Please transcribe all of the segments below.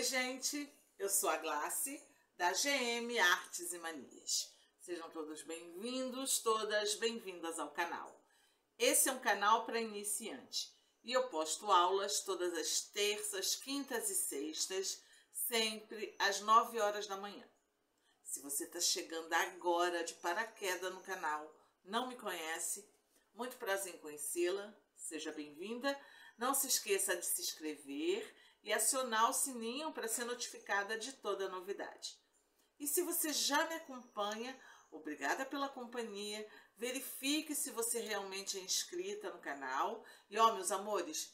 gente, eu sou a Glace, da GM Artes e Manias. Sejam todos bem-vindos, todas bem-vindas ao canal. Esse é um canal para iniciante e eu posto aulas todas as terças, quintas e sextas, sempre às 9 horas da manhã. Se você está chegando agora de paraquedas no canal, não me conhece, muito prazer em conhecê-la, seja bem-vinda. Não se esqueça de se inscrever e acionar o sininho para ser notificada de toda novidade. E se você já me acompanha, obrigada pela companhia, verifique se você realmente é inscrita no canal. E ó, meus amores,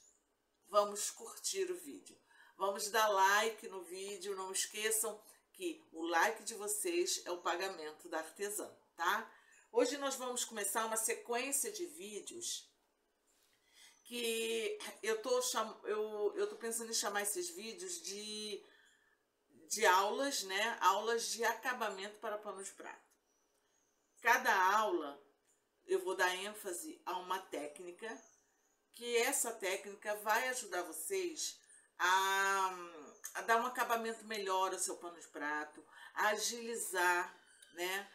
vamos curtir o vídeo. Vamos dar like no vídeo, não esqueçam que o like de vocês é o pagamento da artesã, tá? Hoje nós vamos começar uma sequência de vídeos que eu tô pensando em chamar esses vídeos de aulas, né? Aulas de acabamento para panos de prato. Cada aula eu vou dar ênfase a uma técnica, que essa técnica vai ajudar vocês a dar um acabamento melhor ao seu pano de prato, a agilizar, né,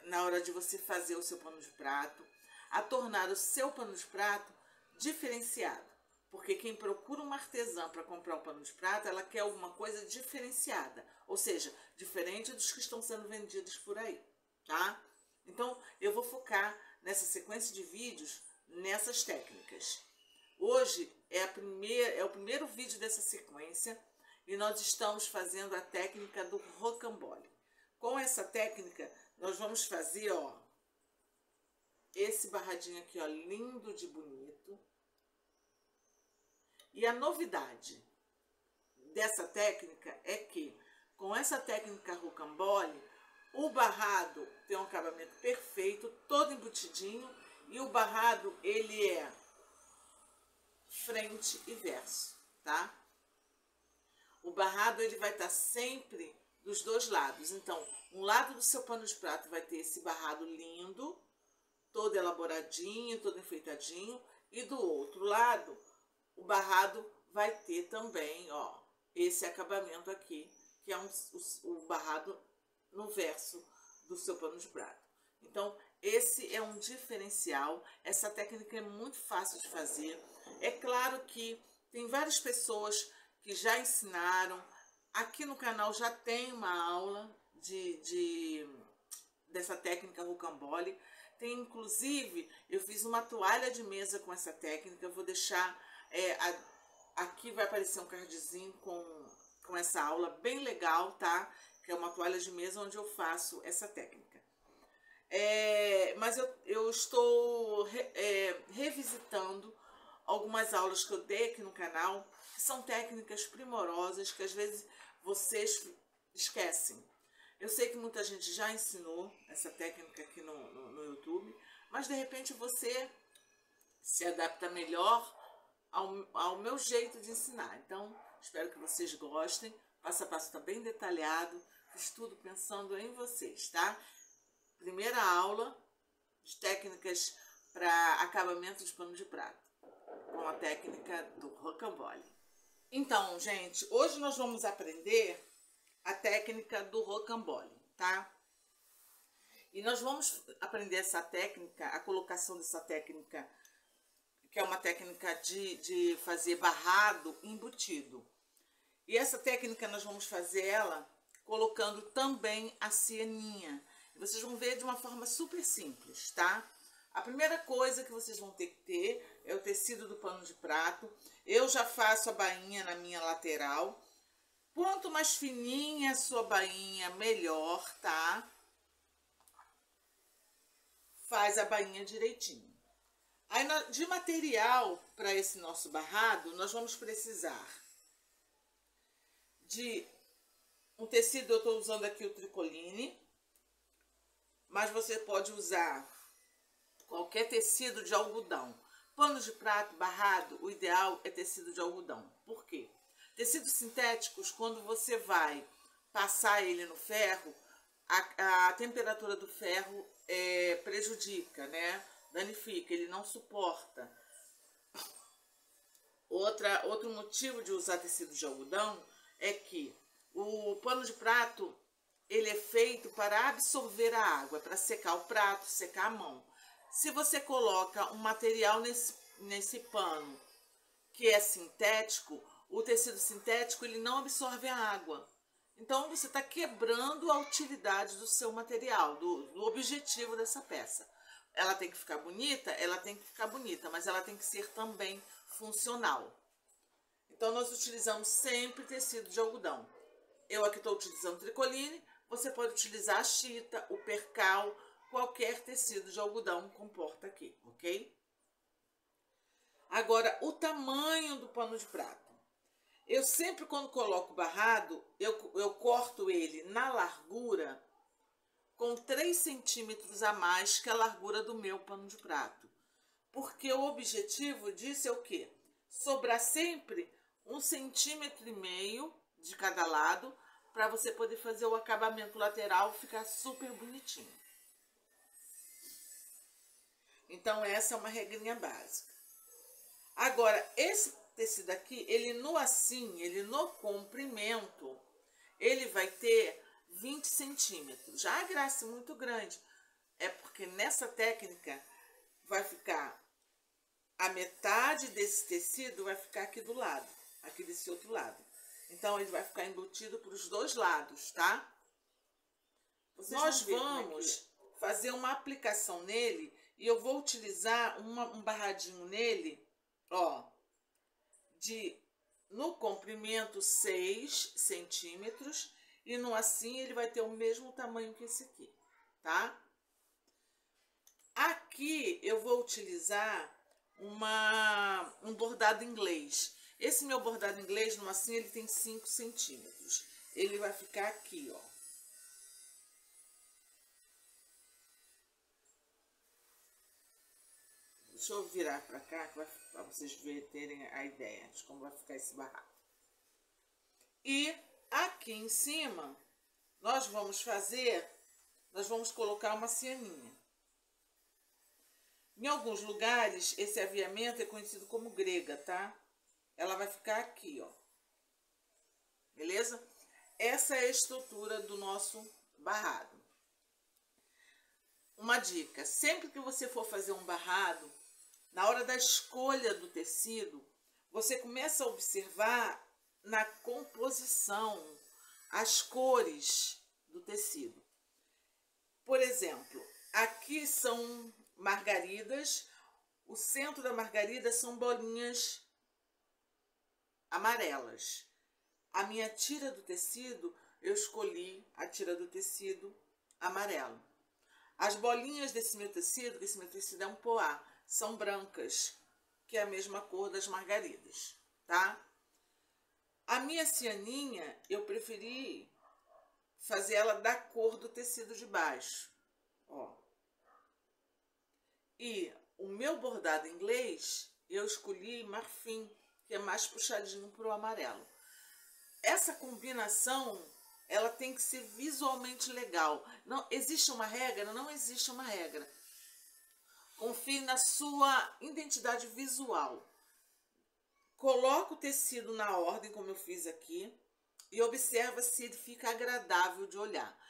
na hora de você fazer o seu pano de prato, a tornar o seu pano de prato diferenciado. Porque quem procura uma artesã para comprar o pano de prato, ela quer alguma coisa diferenciada, ou seja, diferente dos que estão sendo vendidos por aí, tá? Então, eu vou focar nessa sequência de vídeos nessas técnicas. Hoje é o primeiro vídeo dessa sequência e nós estamos fazendo a técnica do rocambole. Com essa técnica, nós vamos fazer, ó, esse barradinho aqui, ó, lindo de bonito. E a novidade dessa técnica é que, com essa técnica rocambole, o barrado tem um acabamento perfeito, todo embutidinho, e o barrado, ele é frente e verso, tá? O barrado, ele vai estar sempre dos dois lados. Então, um lado do seu pano de prato vai ter esse barrado lindo, todo elaboradinho, todo enfeitadinho, e do outro lado, o barrado vai ter também, ó, esse acabamento aqui, que é o barrado no verso do seu pano de prato. Então, esse é um diferencial. Essa técnica é muito fácil de fazer. É claro que tem várias pessoas que já ensinaram. Aqui no canal já tem uma aula dessa técnica rocambole. Tem, inclusive, eu fiz uma toalha de mesa com essa técnica. Eu vou deixar, aqui vai aparecer um cardzinho com essa aula bem legal, tá? Que é uma toalha de mesa onde eu faço essa técnica. Mas eu estou revisitando algumas aulas que eu dei aqui no canal, que são técnicas primorosas que às vezes vocês esquecem. Eu sei que muita gente já ensinou essa técnica aqui no YouTube, mas de repente você se adapta melhor ao meu jeito de ensinar. Então, espero que vocês gostem. Passo a passo está bem detalhado, fiz tudo pensando em vocês, tá? Primeira aula de técnicas para acabamento de pano de prato, com a técnica do rocambole. Então, gente, hoje nós vamos aprender a técnica do rocambole, tá? E nós vamos aprender essa técnica, a colocação dessa técnica, que é uma técnica de fazer barrado embutido. E essa técnica nós vamos fazer ela colocando também a sieninha. Vocês vão ver de uma forma super simples, tá? A primeira coisa que vocês vão ter que ter é o tecido do pano de prato. Eu já faço a bainha na minha lateral. Quanto mais fininha a sua bainha, melhor, tá? Faz a bainha direitinho. Aí, de material para esse nosso barrado, nós vamos precisar de um tecido. Eu estou usando aqui o tricoline, mas você pode usar qualquer tecido de algodão. Pano de prato, barrado, o ideal é tecido de algodão. Por quê? Tecidos sintéticos, quando você vai passar ele no ferro, a temperatura do ferro prejudica, né? Danifica, ele não suporta Outro motivo de usar tecido de algodão é que o pano de prato, ele é feito para absorver a água, para secar o prato, secar a mão. Se você coloca um material nesse pano que é sintético, o tecido sintético ele não absorve a água. Então você está quebrando a utilidade do seu material, do objetivo dessa peça. Ela tem que ficar bonita? Ela tem que ficar bonita, mas ela tem que ser também funcional. Então nós utilizamos sempre tecido de algodão. Eu aqui estou utilizando tricoline, você pode utilizar a chita, o percal, qualquer tecido de algodão comporta aqui, ok? Agora, o tamanho do pano de prato. Eu sempre, quando coloco barrado, eu corto ele na largura com 3 centímetros a mais que a largura do meu pano de prato. Porque o objetivo disso é o quê? Sobrar sempre 1,5 centímetros de cada lado, para você poder fazer o acabamento lateral ficar super bonitinho. Então, essa é uma regrinha básica. Agora, esse tecido aqui, ele no comprimento, ele vai ter 20 centímetros. Já a graça é muito grande. É porque nessa técnica vai ficar a metade desse tecido vai ficar aqui do lado, aqui desse outro lado. Então, ele vai ficar embutido para os dois lados, tá? Nós vamos fazer uma aplicação nele e eu vou utilizar um barradinho nele, ó, no comprimento 6 centímetros e no assim ele vai ter o mesmo tamanho que esse aqui, tá? Aqui eu vou utilizar um bordado inglês. Esse meu bordado inglês, no assim, ele tem 5 centímetros. Ele vai ficar aqui, ó. Deixa eu virar pra cá, para vocês terem a ideia de como vai ficar esse barrado. E aqui em cima, nós vamos colocar uma cianinha. Em alguns lugares, esse aviamento é conhecido como grega, tá? Ela vai ficar aqui, ó. Beleza? Essa é a estrutura do nosso barrado. Uma dica, sempre que você for fazer um barrado, na hora da escolha do tecido, você começa a observar na composição as cores do tecido. Por exemplo, aqui são margaridas, o centro da margarida são bolinhas amarelas. A minha tira do tecido, eu escolhi a tira do tecido amarelo. As bolinhas desse meu tecido, é um poá, são brancas, que é a mesma cor das margaridas, tá? A minha cianinha, eu preferi fazer ela da cor do tecido de baixo, ó. E o meu bordado inglês, eu escolhi marfim, que é mais puxadinho para o amarelo. Essa combinação, ela tem que ser visualmente legal. Não existe uma regra? Não existe uma regra. Confie na sua identidade visual. Coloca o tecido na ordem, como eu fiz aqui, e observa se ele fica agradável de olhar.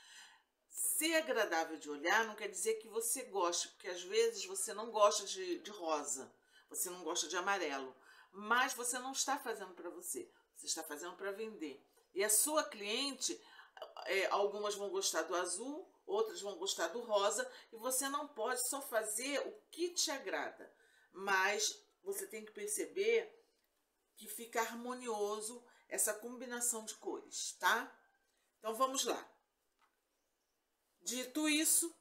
Ser agradável de olhar não quer dizer que você goste, porque às vezes você não gosta de rosa, você não gosta de amarelo, mas você não está fazendo para você, você está fazendo para vender. E a sua cliente, algumas vão gostar do azul, outras vão gostar do rosa, e você não pode só fazer o que te agrada, mas você tem que perceber que fica harmonioso essa combinação de cores, tá? Então vamos lá. Dito isso,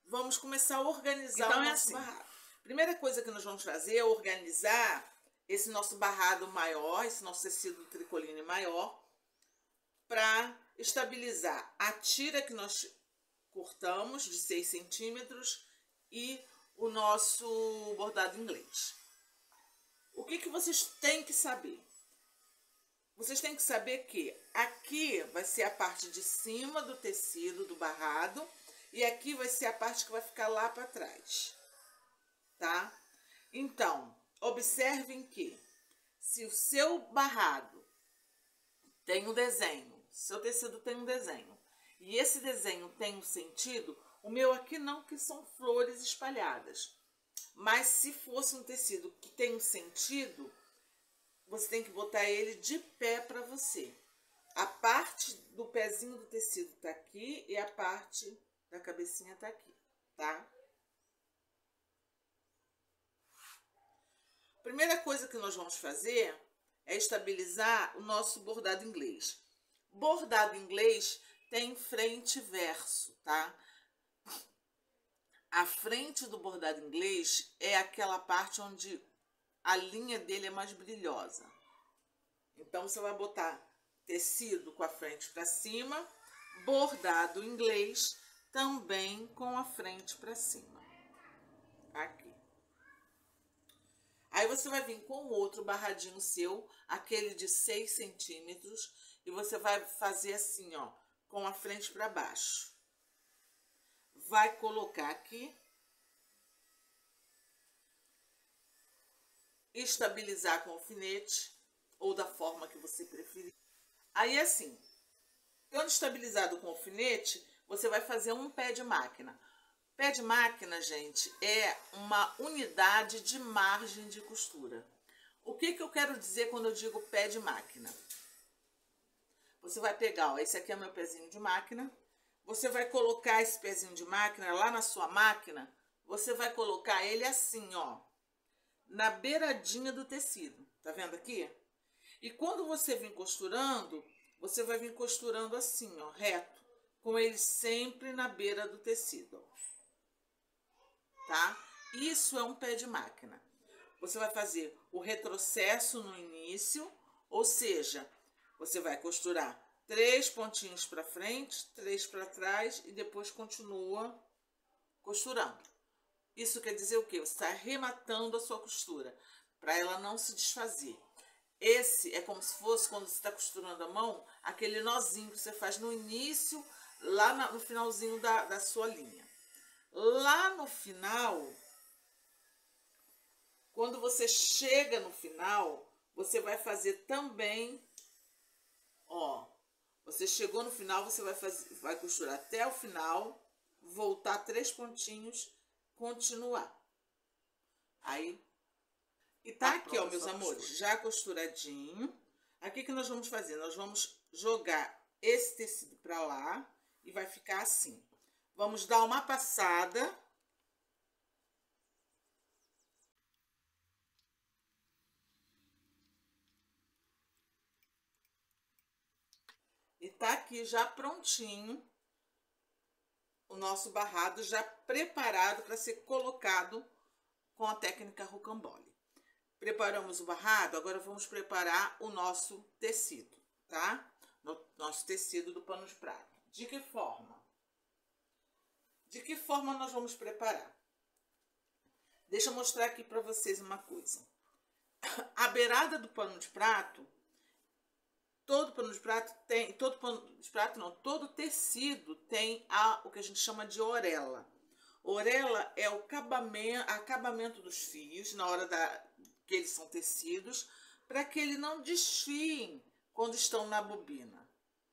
vamos começar a organizar o nosso barrado. Primeira coisa que nós vamos fazer é organizar esse nosso barrado maior, esse nosso tecido tricoline maior, para estabilizar a tira que nós cortamos de 6 centímetros e o nosso bordado inglês. O que vocês têm que saber? Vocês têm que saber que aqui vai ser a parte de cima do tecido do barrado e aqui vai ser a parte que vai ficar lá para trás, tá? Então, observem que Se o seu barrado tem um desenho, seu tecido tem um desenho, e esse desenho tem um sentido, o meu aqui não, que são flores espalhadas. Mas se fosse um tecido que tem um sentido, você tem que botar ele de pé para você. A parte do pezinho do tecido tá aqui e a parte da cabecinha tá aqui, tá? Primeira coisa que nós vamos fazer é estabilizar o nosso bordado inglês. Bordado inglês tem frente e verso, tá? A frente do bordado inglês é aquela parte onde a linha dele é mais brilhosa. Então, você vai botar tecido com a frente para cima, bordado inglês também com a frente para cima. Aqui. Aí, você vai vir com outro barradinho seu, aquele de 6 centímetros, e você vai fazer assim, ó, com a frente para baixo. Vai colocar aqui, estabilizar com alfinete, ou da forma que você preferir. Aí, assim, quando estabilizado com alfinete, você vai fazer um pé de máquina. Pé de máquina, gente, é uma unidade de margem de costura. O que eu quero dizer quando eu digo pé de máquina? Você vai pegar, ó, esse aqui é meu pezinho de máquina. Você vai colocar esse pezinho de máquina lá na sua máquina, você vai colocar ele assim, ó, na beiradinha do tecido. Tá vendo aqui? E quando você vir costurando, você vai vir costurando assim, ó, reto, com ele sempre na beira do tecido, ó. Tá? Isso é um pé de máquina. Você vai fazer o retrocesso no início, ou seja, você vai costurar 3 pontinhos para frente, 3 para trás e depois continua costurando. Isso quer dizer o quê? Você está arrematando a sua costura, para ela não se desfazer. Esse é como se fosse, quando você está costurando a mão, aquele nozinho que você faz no início, lá no finalzinho da sua linha. Lá no final, quando você chega no final, você vai fazer também, ó, você chegou no final, você vai costurar até o final, voltar 3 pontinhos, continuar. Aí, e tá aqui, ó, meus amores, já costuradinho. Aqui que nós vamos fazer? Nós vamos jogar esse tecido pra lá e vai ficar assim. Vamos dar uma passada. E tá aqui já prontinho o nosso barrado, já preparado para ser colocado com a técnica rocambole. Preparamos o barrado, agora vamos preparar o nosso tecido, tá? Nosso tecido do pano de prato. De que forma? De que forma nós vamos preparar? Deixa eu mostrar aqui para vocês uma coisa. A beirada do pano de prato, todo pano de prato tem, todo tecido tem o que a gente chama de orelha. Orelha é o acabamento dos fios na hora que eles são tecidos, para que eles não desfiem quando estão na bobina,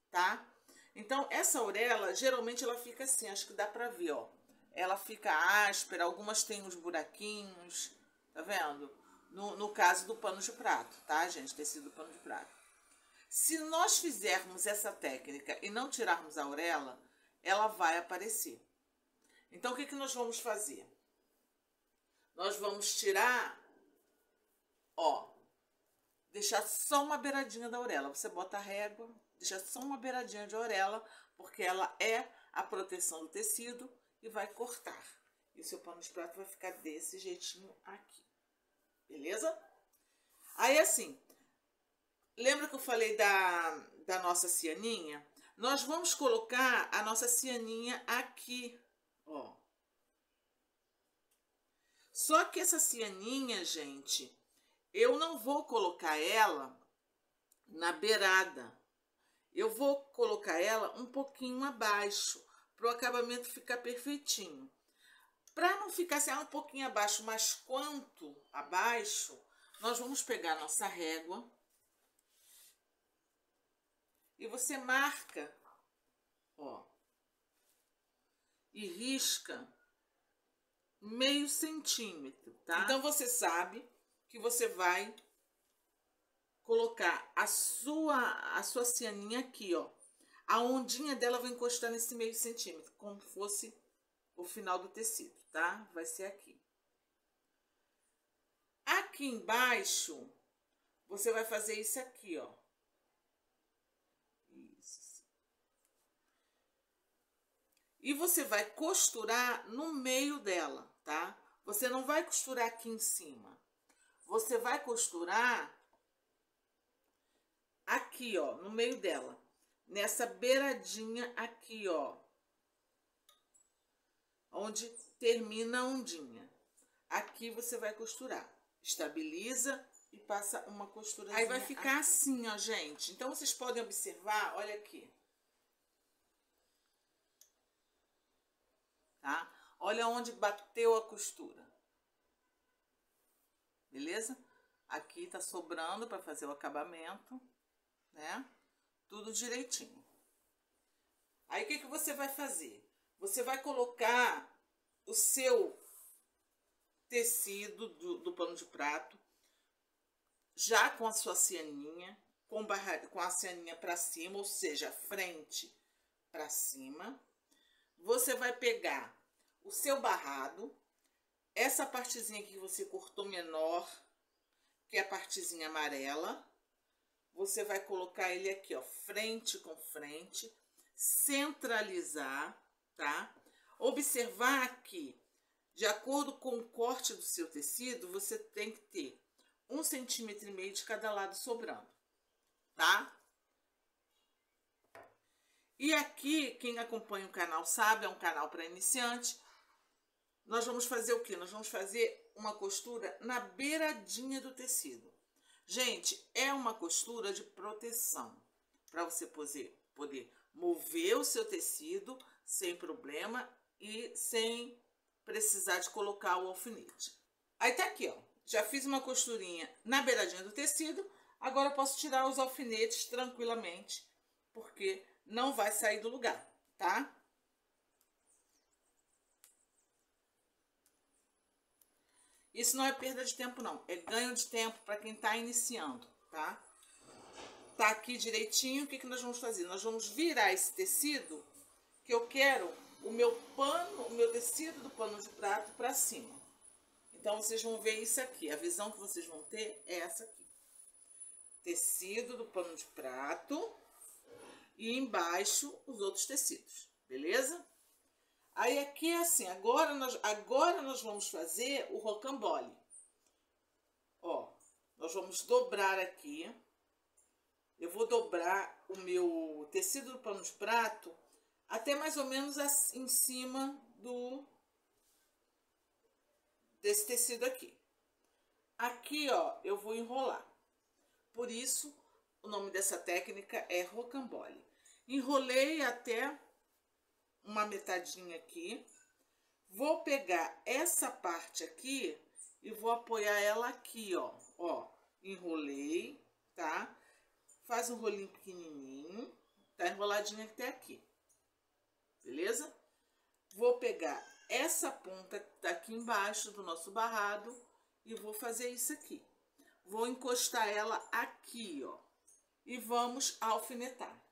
tá? Então, essa orelha, geralmente ela fica assim, acho que dá pra ver, ó. Ela fica áspera, algumas têm uns buraquinhos, tá vendo? No caso do pano de prato, tá, gente? Tecido do pano de prato. Se nós fizermos essa técnica e não tirarmos a orelha, ela vai aparecer. Então, o que nós vamos fazer? Nós vamos tirar, ó, deixar só uma beiradinha da orelha. Você bota a régua, deixa só uma beiradinha de orelha, porque ela é a proteção do tecido e vai cortar. E o seu pano de prato vai ficar desse jeitinho aqui. Beleza? Aí, assim, lembra que eu falei da nossa cianinha? Nós vamos colocar a nossa cianinha aqui, ó. Só que essa cianinha, gente, eu não vou colocar ela na beirada. Eu vou colocar ela um pouquinho abaixo, para o acabamento ficar perfeitinho. Para não ficar assim, um pouquinho abaixo, mas quanto abaixo, nós vamos pegar nossa régua e você marca, ó, e risca meio centímetro, tá? Então você sabe que você vai colocar a sua cianinha aqui, ó. A ondinha dela vai encostar nesse meio centímetro, como fosse o final do tecido, tá? Vai ser aqui. Aqui embaixo, você vai fazer isso aqui, ó. Isso. E você vai costurar no meio dela, tá? Você não vai costurar aqui em cima. Você vai costurar aqui, ó, no meio dela. Nessa beiradinha aqui, ó. Onde termina a ondinha. Aqui você vai costurar. Estabiliza e passa uma costurazinha. Aí vai ficar aqui assim, ó, gente. Então, vocês podem observar, olha aqui. Tá? Olha onde bateu a costura. Beleza? Aqui tá sobrando para fazer o acabamento, né? Tudo direitinho. Aí, o que que você vai fazer? Você vai colocar o seu tecido do pano de prato, já com a sua cianinha, com a cianinha para cima, ou seja, frente para cima. Você vai pegar o seu barrado, essa partezinha aqui que você cortou menor, que é a partezinha amarela, você vai colocar ele aqui, ó, frente com frente, centralizar, tá? Observar aqui, de acordo com o corte do seu tecido, você tem que ter 1,5 cm de cada lado sobrando, tá? E aqui, quem acompanha o canal sabe, é um canal para iniciante. Nós vamos fazer o quê? Nós vamos fazer uma costura na beiradinha do tecido. Gente, é uma costura de proteção, para você poder mover o seu tecido sem problema e sem precisar de colocar o alfinete. Aí tá aqui, ó. Já fiz uma costurinha na beiradinha do tecido. Agora eu posso tirar os alfinetes tranquilamente, porque não vai sair do lugar, tá? Isso não é perda de tempo, não. É ganho de tempo para quem tá iniciando, tá? Tá aqui direitinho. O que que nós vamos fazer? Nós vamos virar esse tecido, que eu quero o meu tecido do pano de prato para cima. Então, vocês vão ver isso aqui. A visão que vocês vão ter é essa aqui. Tecido do pano de prato e embaixo os outros tecidos, beleza? Aí aqui é assim, agora nós vamos fazer o rocambole. Ó, nós vamos dobrar aqui. Eu vou dobrar o meu tecido do pano de prato até mais ou menos em cima desse tecido aqui. Aqui, ó, eu vou enrolar. Por isso, o nome dessa técnica é rocambole. Enrolei até uma metadinha aqui. Vou pegar essa parte aqui e vou apoiar ela aqui, ó. Ó, enrolei, tá? Faz um rolinho pequenininho. Tá enroladinho até aqui. Beleza? Vou pegar essa ponta que tá aqui embaixo do nosso barrado e vou fazer isso aqui. Vou encostar ela aqui, ó. E vamos alfinetar.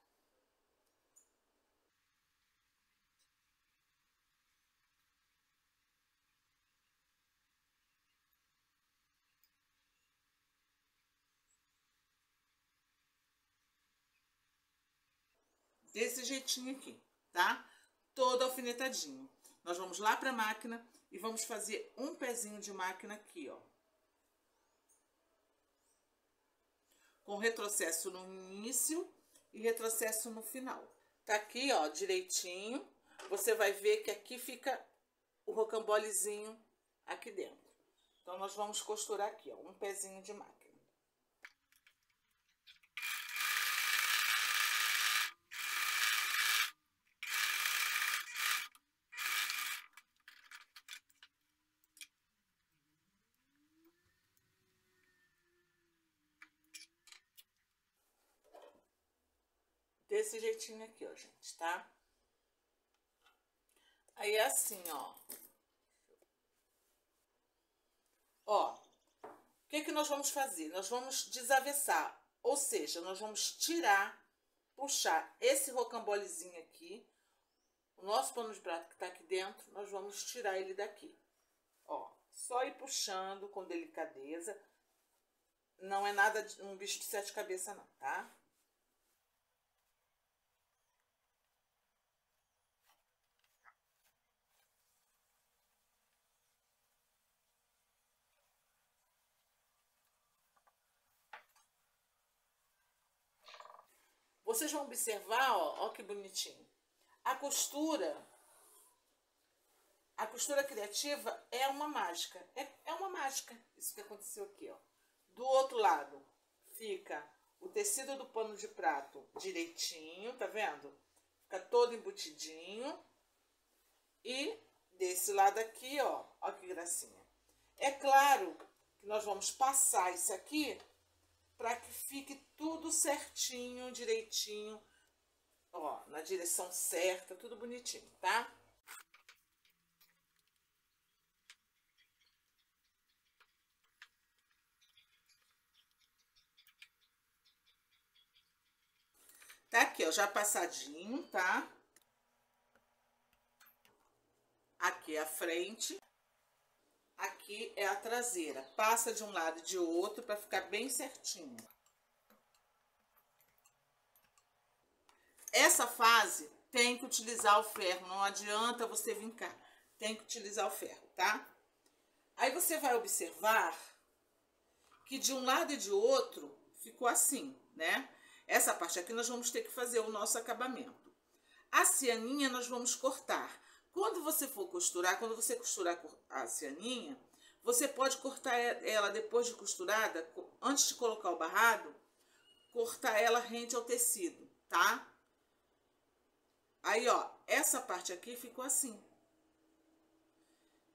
Desse jeitinho aqui, tá? Todo alfinetadinho. Nós vamos lá para a máquina e vamos fazer um pezinho de máquina aqui, ó. Com retrocesso no início e retrocesso no final. Tá aqui, ó, direitinho. Você vai ver que aqui fica o rocambolezinho aqui dentro. Então, nós vamos costurar aqui, ó, um pezinho de máquina. desse jeitinho aqui, ó, gente, tá? Aí é assim, ó. Ó, o que que nós vamos fazer? Nós vamos desavessar, ou seja, nós vamos tirar, puxar esse rocambolezinho aqui, o nosso pano de prato que tá aqui dentro, nós vamos tirar ele daqui. Ó, só ir puxando com delicadeza. Não é nada de um bicho de 7 cabeças não, tá? Vocês vão observar, ó que bonitinho. A costura criativa é uma mágica. É uma mágica isso que aconteceu aqui, ó. Do outro lado fica o tecido do pano de prato direitinho, tá vendo? Fica todo embutidinho. E desse lado aqui, ó que gracinha. É claro que nós vamos passar isso aqui para que fique tudo certinho, direitinho, ó, na direção certa, tudo bonitinho, tá? Tá aqui, ó, já passadinho, tá? Aqui é a frente. Aqui é a traseira. Passa de um lado e de outro para ficar bem certinho. Essa fase tem que utilizar o ferro. Não adianta você vincar. Tem que utilizar o ferro, tá? Aí você vai observar que de um lado e de outro ficou assim, né? Essa parte aqui nós vamos ter que fazer o nosso acabamento. A cianinha nós vamos cortar. Quando você for costurar, quando você costurar a cianinha, você pode cortar ela depois de costurada, antes de colocar o barrado, cortar ela rente ao tecido, tá? Aí, ó, essa parte aqui ficou assim.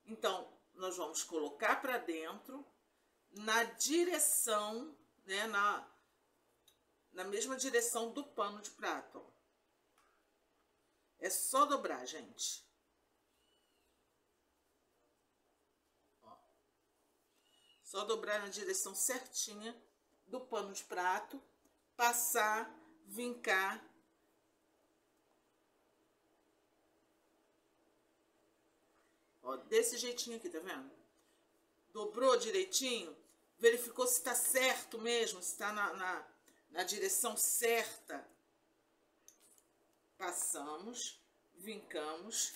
Então, nós vamos colocar pra dentro, na direção, né, na mesma direção do pano de prato, ó. É só dobrar, gente. Só dobrar na direção certinha do pano de prato, passar, vincar. Ó, desse jeitinho aqui, tá vendo? Dobrou direitinho, verificou se tá certo mesmo, se tá na direção certa. Passamos, vincamos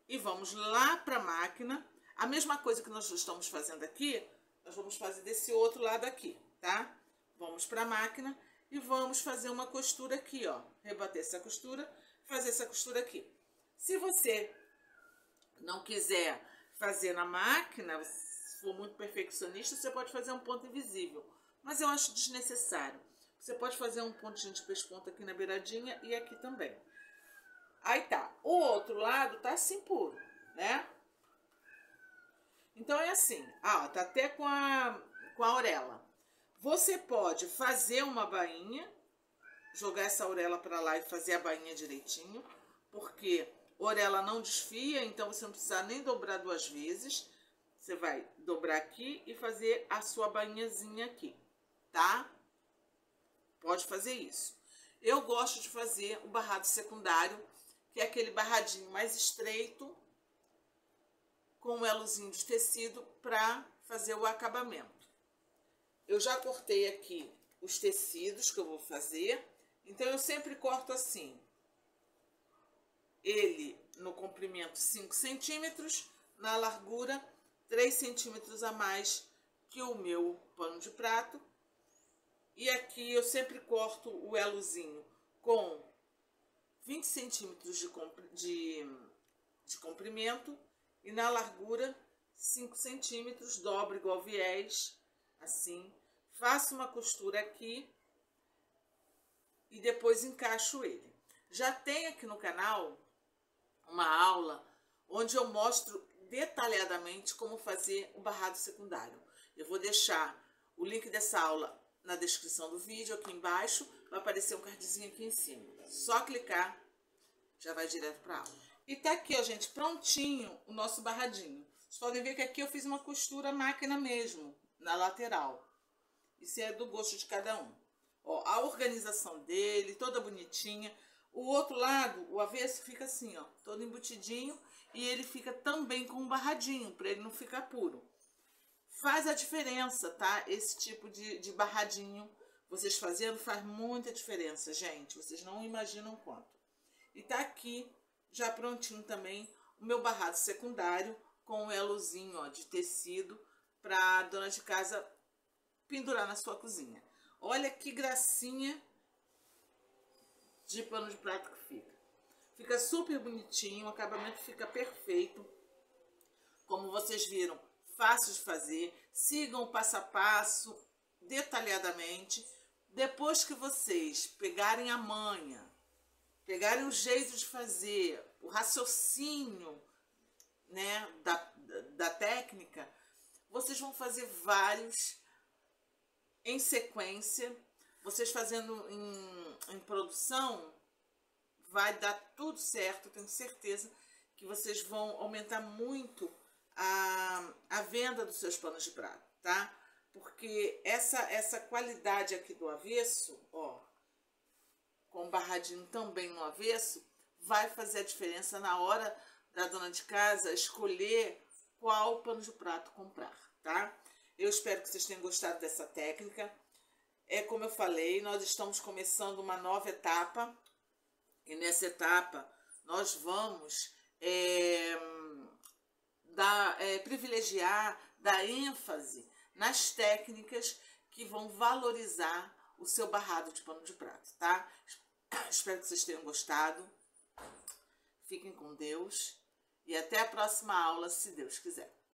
e vamos lá pra máquina. A mesma coisa que nós estamos fazendo aqui, nós vamos fazer desse outro lado aqui, tá? Vamos para a máquina e vamos fazer uma costura aqui, ó. Rebater essa costura, fazer essa costura aqui. Se você não quiser fazer na máquina, se for muito perfeccionista, você pode fazer um ponto invisível. Mas eu acho desnecessário. Você pode fazer um pontinho de pesponto aqui na beiradinha e aqui também. Aí tá. O outro lado tá assim puro, né? Então é assim, ó, tá até com a orelha. Você pode fazer uma bainha, jogar essa orelha para lá e fazer a bainha direitinho, porque orelha não desfia, então você não precisa nem dobrar 2 vezes. Você vai dobrar aqui e fazer a sua bainhazinha aqui, tá? Pode fazer isso. Eu gosto de fazer o barrado secundário, que é aquele barradinho mais estreito, com um elozinho de tecido para fazer o acabamento. Eu já cortei aqui os tecidos que eu vou fazer, então eu sempre corto assim, ele no comprimento 5 centímetros, na largura 3 centímetros a mais que o meu pano de prato. E aqui eu sempre corto o elozinho com 20 centímetros de comprimento. E na largura, 5 centímetros, dobro igual viés, assim. Faço uma costura aqui e depois encaixo ele. Já tem aqui no canal uma aula onde eu mostro detalhadamente como fazer o barrado secundário. Eu vou deixar o link dessa aula na descrição do vídeo, aqui embaixo, vai aparecer um cardzinho aqui em cima. Só clicar, já vai direto para aula. E tá aqui, ó, gente, prontinho o nosso barradinho. Vocês podem ver que aqui eu fiz uma costura máquina mesmo, na lateral. Isso é do gosto de cada um. Ó, a organização dele, toda bonitinha. O outro lado, o avesso, fica assim, ó, todo embutidinho. E ele fica também com um barradinho, para ele não ficar puro. Faz a diferença, tá? Esse tipo de barradinho, vocês fazendo, faz muita diferença, gente. Vocês não imaginam quanto. E tá aqui, já prontinho também, o meu barrado secundário, com um elozinho, ó, de tecido, para dona de casa pendurar na sua cozinha. Olha que gracinha de pano de prato que fica. Fica super bonitinho, o acabamento fica perfeito. Como vocês viram, fácil de fazer. Sigam o passo a passo, detalhadamente. Depois que vocês pegarem a manha, pegarem o jeito de fazer, o raciocínio, né, da técnica, vocês vão fazer vários em sequência. Vocês fazendo em produção, vai dar tudo certo. Tenho certeza que vocês vão aumentar muito a venda dos seus panos de prato, tá? Porque essa qualidade aqui do avesso, ó, com barradinho também no avesso, vai fazer a diferença na hora da dona de casa escolher qual pano de prato comprar, tá? Eu espero que vocês tenham gostado dessa técnica. É como eu falei, nós estamos começando uma nova etapa. E nessa etapa nós vamos privilegiar, dar ênfase nas técnicas que vão valorizar o seu barrado de pano de prato, tá? Espero que vocês tenham gostado. Fiquem com Deus e até a próxima aula, se Deus quiser.